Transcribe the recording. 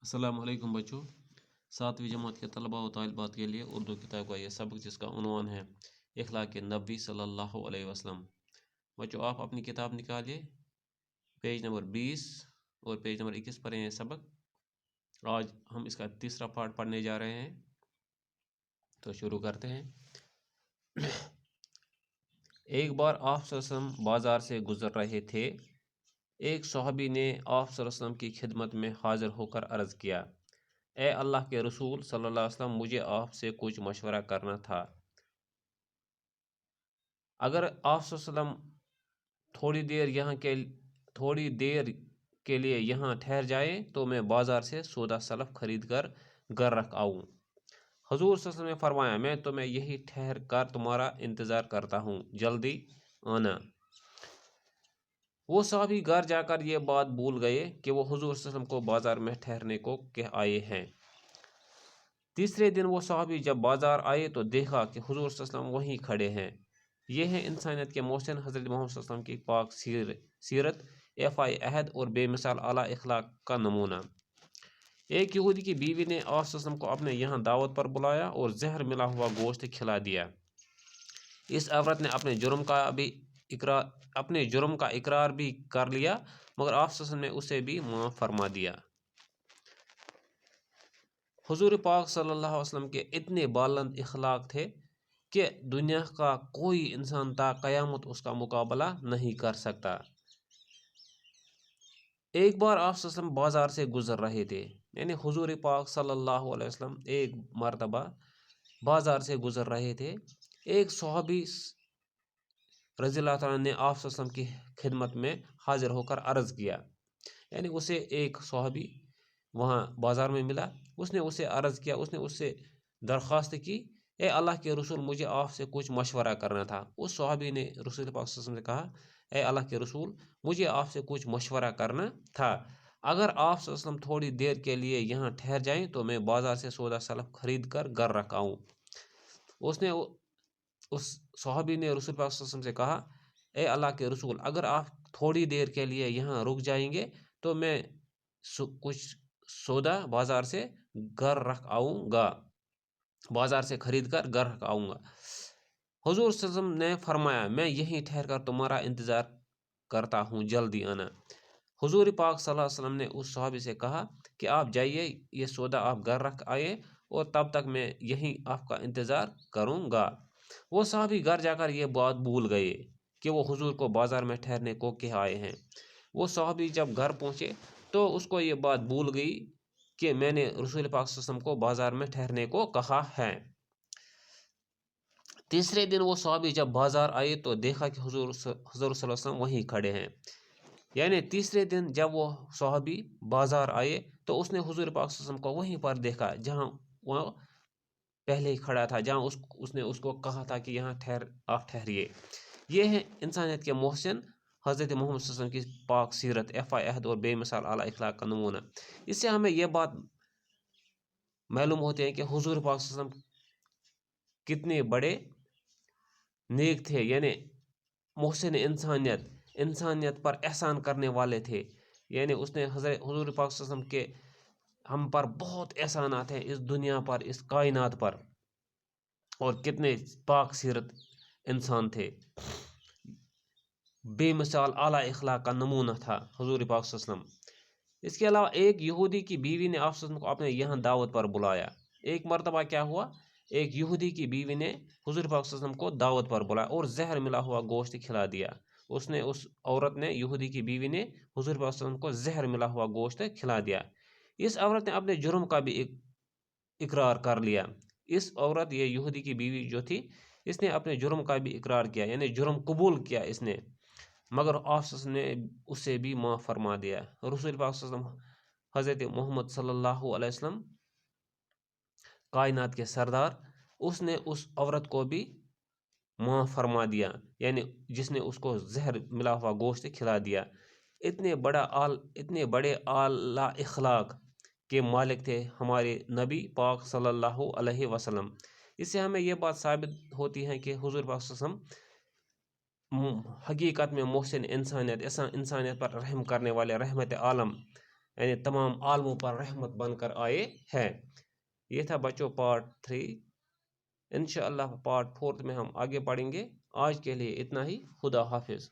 अस्सलाम वालेकुम बच्चों। 7वीं जमात के तलबा और तालिबात के लिए उर्दू किताब का यह सबक जिसका उन्वान है इखलाक नबी सल्लल्लाहु अलैहि वसल्लम। बच्चों आप अपनी किताब निकालिए, पेज नंबर 20 और पेज नंबर 21 पर यह सबक। आज हम इसका तीसरा पार्ट पढ़ने जा रहे हैं, तो शुरू करते हैं। एक बार आप सल्लल्लाहु अलैहि वसल्लम बाज़ार से गुज़र रहे थे। एक सहाबी ने आप सल्लल्लाहु अलैहि वसल्लम की खिदमत में हाजिर होकर अर्ज़ किया, ए अल्लाह के रसूल सल्लल्लाहु अलैहि वसल्लम, मुझे आपसे कुछ मशवरा करना था। अगर आप सल्लल्लाहु अलैहि वसल्लम थोड़ी देर के लिए यहाँ ठहर जाए तो मैं बाज़ार से सौदा सलफ खरीद कर घर रख आऊँ। हुजूर सल्लल्लाहु अलैहि वसल्लम ने फरमाया, मैं तुम्हें यही ठहर कर तुम्हारा इंतज़ार करता हूँ, जल्दी आना। वो सहाबी घर जाकर ये बात भूल गए कि वो हुजूर सल्लल्लाहु अलैहि वसल्लम को बाज़ार में ठहरने को कह आए हैं। तीसरे दिन वो सहाबी जब बाज़ार आए तो देखा कि हुजूर सल्लल्लाहु अलैहि वसल्लम वहीं खड़े हैं। ये है इंसानियत के मोहसिन हज़रत मोहम्मद सल्लल्लाहु अलैहि वसल्लम की पाक सीरत, एफ़ाए अहद और बेमिसाल आला इखलाक का नमूना। एक यहूदी की बीवी ने आप सल्लल्लाहु अलैहि वसल्लम को अपने यहाँ दावत पर बुलाया और जहर मिला हुआ गोश्त खिला दिया। इस औरत ने अपने जुर्म का इकरार भी कर लिया, मगर आप सल्लल्लाहु अलैहि वसल्लम ने उसे भी माफ़ फरमा दिया। हुजूर पाक सल्लल्लाहु अलैहि वसल्लम के इतने बुलंद इखलाक थे कि दुनिया का कोई इंसान ता क़यामत उसका मुकाबला नहीं कर सकता। एक बार आप सल्लल्लाहु अलैहि वसल्लम बाज़ार से गुज़र रहे थे, यानी हुजूर पाक सल्लल्लाहु अलैहि वसल्लम एक मरतबा बाज़ार से गुज़र रहे थे। एक सहाबी रज़ियल्लाहु ताला ने आप सल्लल्लाहु अलैहि वसल्लम की खिदमत में हाजिर होकर अर्ज़ किया, यानी उसे एक सहाबी वहाँ बाज़ार में मिला। उसने उसे अर्ज़ किया, उसने उससे दरख्वास्त की, ए अल्लाह के रसूल, मुझे आपसे कुछ मशवरा करना था। उस सहाबी ने रसूल पाक सल्लल्लाहु अलैहि वसल्लम से कहा, ए अल्लाह के रसूल, मुझे आपसे कुछ मशवरा करना था। अगर आप सल्लल्लाहु अलैहि वसल्लम थोड़ी देर के लिए यहाँ ठहर जाएं तो मैं बाज़ार से सौदा सलफ खरीद कर घर रख आऊँ। उसने उस सहाबी ने रसूल पाक सल्लल्लाहु अलैहि वसल्लम से कहा, ए अल्लाह के रसूल, अगर आप थोड़ी देर के लिए यहाँ रुक जाएंगे तो मैं कुछ सौदा बाज़ार से घर रख आऊँगा, बाज़ार से खरीद कर घर रख आऊँगा। हुजूर सल्लल्लाहु अलैहि वसल्लम ने फरमाया, मैं यहीं ठहर कर तुम्हारा इंतज़ार करता हूँ, जल्दी आना। हुजूर पाक सल्लल्लाहु अलैहि वसल्लम ने उस सहाबी से कहा कि आप जाइए, ये सौदा आप घर रख आए और तब तक मैं यहीं आपका इंतज़ार करूँगा। वो सहाबी घर जाकर ये बात भूल गए कि वो हुजूर को बाज़ार में ठहरने को कह आए हैं। वो सहाबी जब घर पहुँचे तो उसको ये बात भूल गई कि मैंने रसूल पाक सल्लल्लाहु अलैहि वसल्लम को बाज़ार में ठहरने को कहा है। तीसरे दिन वो सहाबी जब बाज़ार आए तो देखा कि हुजूर सल्लल्लाहु अलैहि वसल्लम वहीं खड़े हैं। यानी तीसरे दिन जब वो सहाबी बाज़ार आए तो उसने हुजूर पाक सल्लल्लाहु अलैहि वसल्लम को वहीं पर देखा जहाँ वो पहले ही खड़ा था, जहाँ उसने उसको कहा था कि यहाँ आप ठहरिए। ये है इंसानियत के मोहसिन हज़रत मोहम्मद सल्लल्लाहु अलैहि वसल्लम की पाक सीरत, एफ़ाए अहद और बेमिसाल आला इखलाक का नमूना। इससे हमें यह बात मालूम होती है कि हुजूर पाक सल्लल्लाहु अलैहि वसल्लम कितने बड़े नेक थे, यानी मोहसिन इंसानियत पर एहसान करने वाले थे। यानी उसने हज़रत हुजूर पाक सल्लल्लाहु अलैहि वसल्लम के हम पर बहुत एहसानात हैं इस दुनिया पर, इस कायनात पर, और कितने पाक सीरत इंसान थे। बेमिसाल आला इखलाक का नमूना था हुजूर पाक सल्लल्लाहु अलैहि वसल्लम। इसके अलावा एक यहूदी की बीवी ने आप सल्लल्लाहु अलैहि वसल्लम को अपने यहाँ दावत पर बुलाया। एक मरतबा क्या हुआ, एक यहूदी की बीवी ने हुजूर पाक सल्लल्लाहु अलैहि वसल्लम को दावत पर बुलाया और जहर मिला हुआ गोश्त खिला दिया। उस औरत ने, यहूदी की बीवी ने हुजूर पाक सल्लल्लाहु अलैहि वसल्लम को जहर मिला हुआ गोश्त खिला दिया। इस औरत ने अपने जुर्म का भी इकरार कर लिया। इस औरत, ये यहूदी की बीवी जो थी, इसने अपने जुर्म का भी इकरार किया, यानी जुर्म कबूल किया इसने, मगर आप ने उसे भी माफ़ फरमा दिया। रसूल पाक सल्लल्लाहु अलैहि वसल्लम हज़रत मोहम्मद सल्लल्लाहु अलैहि वसल्लम कायनात के सरदार, उसने उस औरत को भी माफ़ फरमा दिया, यानी जिसने उसको जहर मिला हुआ गोश्त खिला दिया। इतने बड़े आला इखलाक के मालिक थे हमारे नबी पाक सल्लल्लाहु अलैहि वसल्लम। इससे हमें यह बात साबित होती है कि हुजूर पाक सल्लल्लाहु अलैहि वसल्लम हकीकत में मोहसिन इंसानियत पर रहम करने वाले रहमत आलम یعنی تمام عالموں پر رحمت بن کر آئے ہیں۔ یہ تھا بچوں پارٹ 3۔ انشاءاللہ پارٹ 4 میں ہم آگے پڑھیں گے۔ آج کے لیے اتنا ہی، خدا حافظ۔